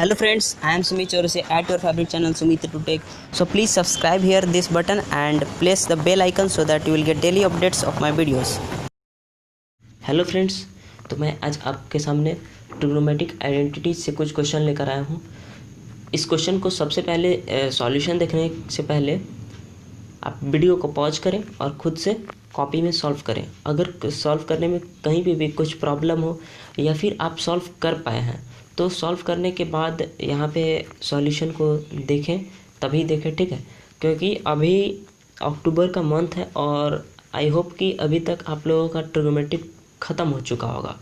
Hello friends, I am Sumit Chaurasia at your favorite channel Sumit to Tech. So please subscribe here this button and press the bell icon so that you will get daily updates of my videos. Hello friends, तो मैं आज आपके सामने trigonometric identities से कुछ question लेकर आया हूँ। इस क्वेश्चन को सबसे पहले सॉल्यूशन देखने से पहले आप वीडियो को पॉज करें और ख़ुद से कॉपी में सॉल्व करें। अगर सॉल्व करने में कहीं भी कुछ प्रॉब्लम हो या फिर आप सॉल्व कर पाए हैं तो सॉल्व करने के बाद यहाँ पे सॉल्यूशन को देखें, तभी देखें, ठीक है। क्योंकि अभी अक्टूबर का मंथ है और आई होप कि अभी तक आप लोगों का ट्रिग्नोमेट्रिक ख़त्म हो चुका होगा।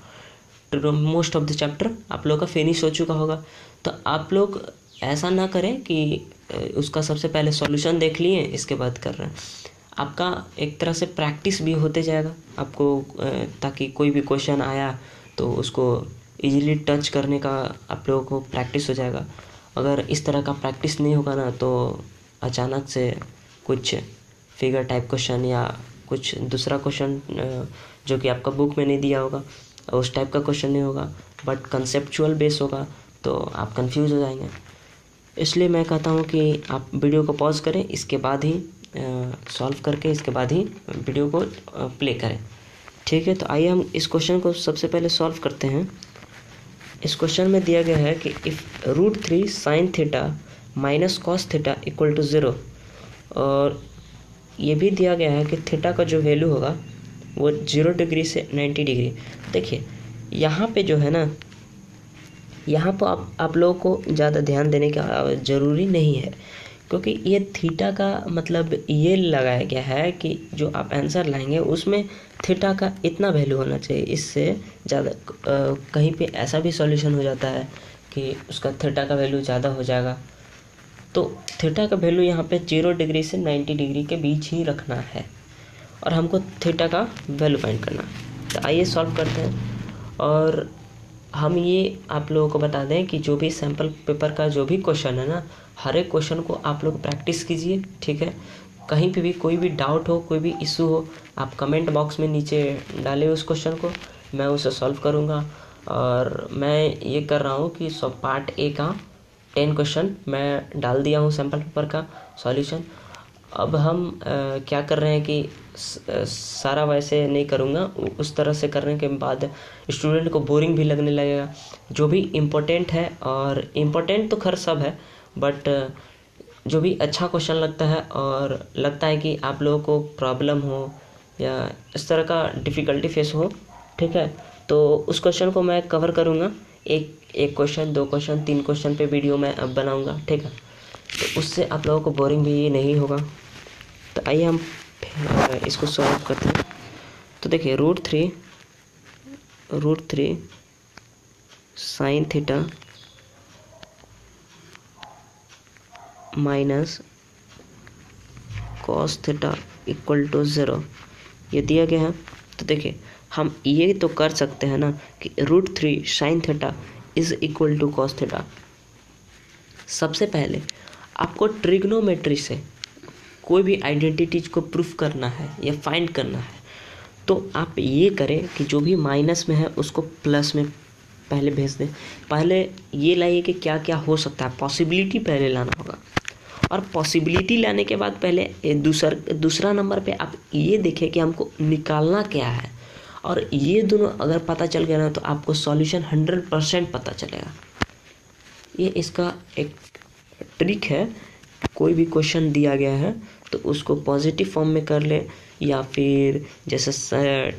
मोस्ट ऑफ द चैप्टर आप लोगों का फिनिश हो चुका होगा। तो आप लोग ऐसा ना करें कि उसका सबसे पहले सॉल्यूशन देख लिए इसके बाद कर रहे हैं। आपका एक तरह से प्रैक्टिस भी होते जाएगा आपको, ताकि कोई भी क्वेश्चन आया तो उसको इजीली टच करने का आप लोगों को प्रैक्टिस हो जाएगा। अगर इस तरह का प्रैक्टिस नहीं होगा ना तो अचानक से कुछ फिगर टाइप क्वेश्चन या कुछ दूसरा क्वेश्चन जो कि आपका बुक में नहीं दिया होगा उस टाइप का क्वेश्चन नहीं होगा, बट कंसेप्चुअल बेस होगा तो आप कंफ्यूज हो जाएंगे। इसलिए मैं कहता हूँ कि आप वीडियो को पॉज करें, इसके बाद ही सॉल्व करके इसके बाद ही वीडियो को प्ले करें, ठीक है। तो आइए हम इस क्वेश्चन को सबसे पहले सॉल्व करते हैं। इस क्वेश्चन में दिया गया है कि if √3 sin theta minus cos theta equal to 0, और ये भी दिया गया है कि थीटा का जो वैल्यू होगा वो 0 डिग्री से 90 डिग्री। देखिए यहाँ पे जो है ना, यहाँ पर आप लोगों को ज़्यादा ध्यान देने का ज़रूरी नहीं है, क्योंकि ये थीटा का मतलब ये लगाया गया है कि जो आप आंसर लाएंगे उसमें थीटा का इतना वैल्यू होना चाहिए। इससे ज़्यादा कहीं पे ऐसा भी सॉल्यूशन हो जाता है कि उसका थीटा का वैल्यू ज़्यादा हो जाएगा। तो थीटा का वैल्यू यहाँ पे 0 डिग्री से 90 डिग्री के बीच ही रखना है और हमको थीटा का वैल्यू फाइंड करना है। तो आइए सॉल्व करते हैं। और हम ये आप लोगों को बता दें कि जो भी सैम्पल पेपर का जो भी क्वेश्चन है ना, हर एक क्वेश्चन को आप लोग प्रैक्टिस कीजिए, ठीक है। कहीं पे भी कोई भी डाउट हो, कोई भी इशू हो, आप कमेंट बॉक्स में नीचे डालें उस क्वेश्चन को, मैं उसे सॉल्व करूँगा। और मैं ये कर रहा हूँ कि सब पार्ट ए का 10 क्वेश्चन मैं डाल दिया हूँ सैम्पल पेपर का सॉल्यूशन। अब हम क्या कर रहे हैं कि सारा वैसे नहीं करूँगा, उस तरह से करने के बाद स्टूडेंट को बोरिंग भी लगने लगेगा। जो भी इम्पोर्टेंट है, और इम्पोर्टेंट तो खैर सब है, बट जो भी अच्छा क्वेश्चन लगता है और लगता है कि आप लोगों को प्रॉब्लम हो या इस तरह का डिफ़िकल्टी फेस हो, ठीक है, तो उस क्वेश्चन को मैं कवर करूँगा। एक क्वेश्चन, 2 क्वेश्चन, 3 क्वेश्चन पे वीडियो मैं अब बनाऊँगा, ठीक है। तो उससे आप लोगों को बोरिंग भी नहीं होगा। तो आइए हम इसको सॉल्व करते हैं। तो देखिए √3 sin theta minus cos theta equal to 0 ये दिया गया है। तो देखिए हम ये तो कर सकते हैं ना कि √3 sin theta is equal to cos theta. सबसे पहले आपको ट्रिग्नोमेट्री से कोई भी आइडेंटिटीज को प्रूफ करना है या फाइंड करना है, तो आप ये करें कि जो भी माइनस में है उसको प्लस में पहले भेज दें। पहले ये लाइए कि क्या क्या हो सकता है, पॉसिबिलिटी पहले लाना होगा, और पॉसिबिलिटी लाने के बाद पहले दूसरा नंबर पे आप ये देखें कि हमको निकालना क्या है। और ये दोनों अगर पता चल गया ना तो आपको सॉल्यूशन 100% पता चलेगा। ये इसका एक ट्रिक है। कोई भी क्वेश्चन दिया गया है तो उसको पॉजिटिव फॉर्म में कर ले, या फिर जैसे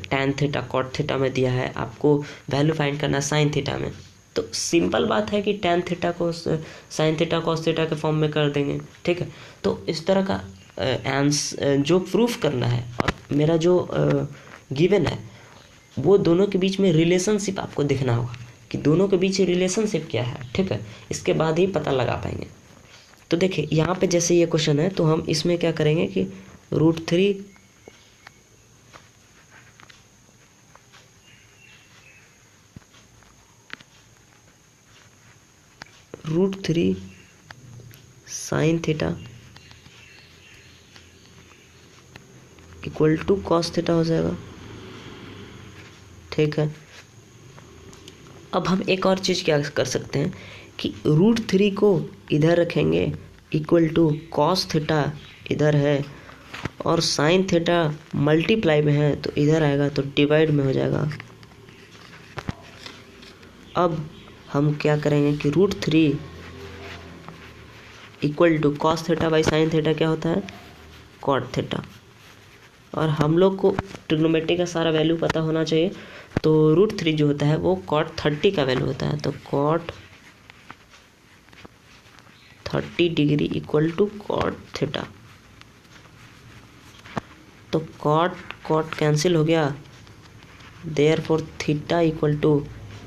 tan थीटा कॉट थीटा में दिया है, आपको वैल्यू फाइंड करना sin थीटा में, तो सिंपल बात है कि tan थीटा को sin थीटा cos थीटा के फॉर्म में कर देंगे, ठीक है। तो इस तरह का आंसर जो प्रूफ करना है और मेरा जो गिवन है वो दोनों के बीच में रिलेशनशिप आपको दिखना होगा कि दोनों के बीच रिलेशनशिप क्या है, ठीक है। इसके बाद ही पता लगा पाएंगे। तो देखिए यहाँ पे जैसे ये क्वेश्चन है तो हम इसमें क्या करेंगे कि √3 sin theta equal to cos theta हो जाएगा, ठीक है। अब हम एक और चीज़ क्या कर सकते हैं, कि √3 को इधर रखेंगे इक्वल टू कॉस थीटा इधर है और साइन थीटा मल्टीप्लाई में है तो इधर आएगा तो डिवाइड में हो जाएगा। अब हम क्या करेंगे कि √3 equal to cos theta by sine theta क्या होता है, कॉट थीटा। और हम लोग को ट्रिग्नोमेट्री का सारा वैल्यू पता होना चाहिए, तो √3 जो होता है वो कॉट 30 का वैल्यू होता है, तो cot 30 degree equal to cot theta. तो कॉट कैंसिल हो गया, therefore theta equal to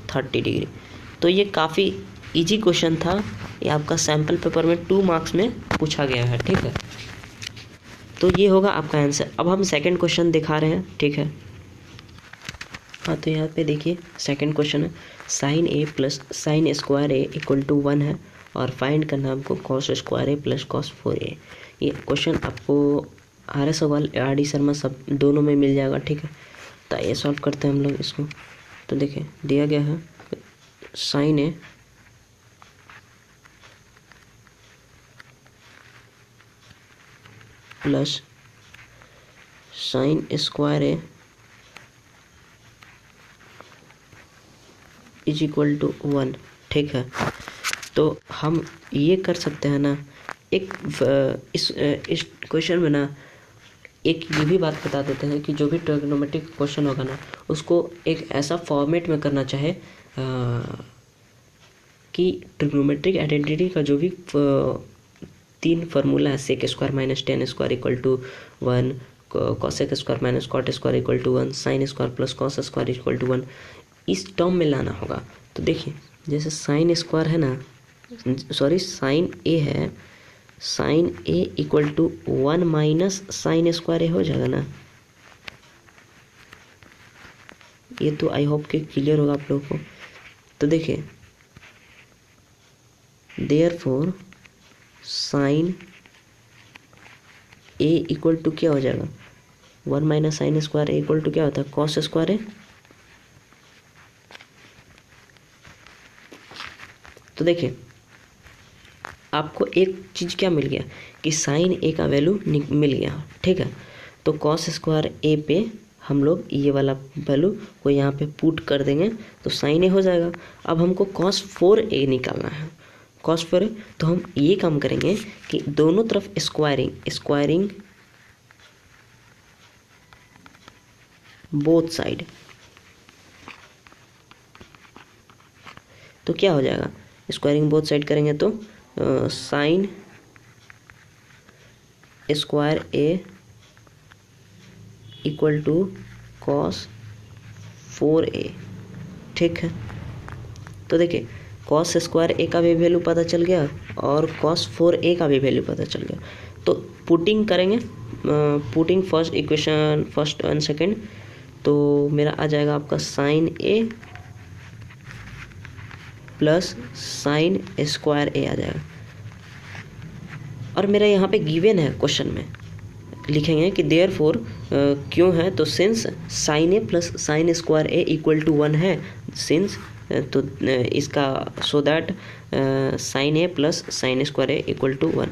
30 degree. तो ये काफ़ी इजी क्वेश्चन था, ये आपका सैम्पल पेपर में 2 मार्क्स में पूछा गया है, ठीक है। तो ये होगा आपका आंसर। अब हम सेकंड क्वेश्चन दिखा रहे हैं, ठीक है। हाँ, तो यहाँ पे देखिए सेकंड क्वेश्चन है sine A plus sine square A equal to 1 है और फाइंड करना हमको cos square A plus cos 4a। ये क्वेश्चन आपको RS अग्रवाल RD शर्मा सब दोनों में मिल जाएगा, ठीक है। तो ये सॉल्व करते हैं हम लोग इसको। तो देखिए दिया गया है sine A plus sine square A is equal to 1, ठीक है। तो हम ये कर सकते हैं ना, एक इस क्वेश्चन में ना एक ये भी बात बता देते हैं कि जो भी ट्रिग्नोमेट्रिक क्वेश्चन होगा ना उसको एक ऐसा फॉर्मेट में करना चाहे कि ट्रिग्नोमेट्रिक आइडेंटिटी का जो भी 3 फार्मूला है, sec square minus tan square equal to 1, cosec square minus cot square equal to 1, sine square plus cos square equal to 1, इस टर्म में लाना होगा। तो देखिए जैसे साइन स्क्वायर है ना, सॉरी साइन ए है, sine A equal to 1 minus sine square A हो जाएगा ना। ये तो आई होप कि क्लियर होगा आप लोगों को। तो देखिए therefore sine A equal to क्या हो जाएगा, 1 minus sine square A equal to क्या होता है, कॉस स्क्वायर ए। तो देखिए आपको एक चीज़ क्या मिल गया कि साइन ए का वैल्यू मिल गया, ठीक है। तो कॉस स्क्वायर ए पे हम लोग ये वाला वैल्यू को यहाँ पे पुट कर देंगे तो साइन ए हो जाएगा। अब हमको कॉस 4a निकालना है, कॉस 4a। तो हम ये काम करेंगे कि दोनों तरफ स्क्वायरिंग बोथ साइड। तो क्या हो जाएगा, स्क्वायरिंग बोथ साइड करेंगे तो sine square A equal to cos 4a, ठीक है। तो देखिए कॉस स्क्वायर ए का भी वैल्यू पता चल गया और कॉस 4a का भी वैल्यू पता चल गया। तो पुटिंग करेंगे, putting first equation first and second, तो मेरा आ जाएगा आपका sign A plus sine square ए आ जाएगा। और मेरा यहाँ पे गिवन है क्वेश्चन में, लिखेंगे कि देयरफॉर क्यों है, तो since sine A plus sine square A equal to 1 है, सिंस तो इसका so that sine A plus sine square A equal to 1।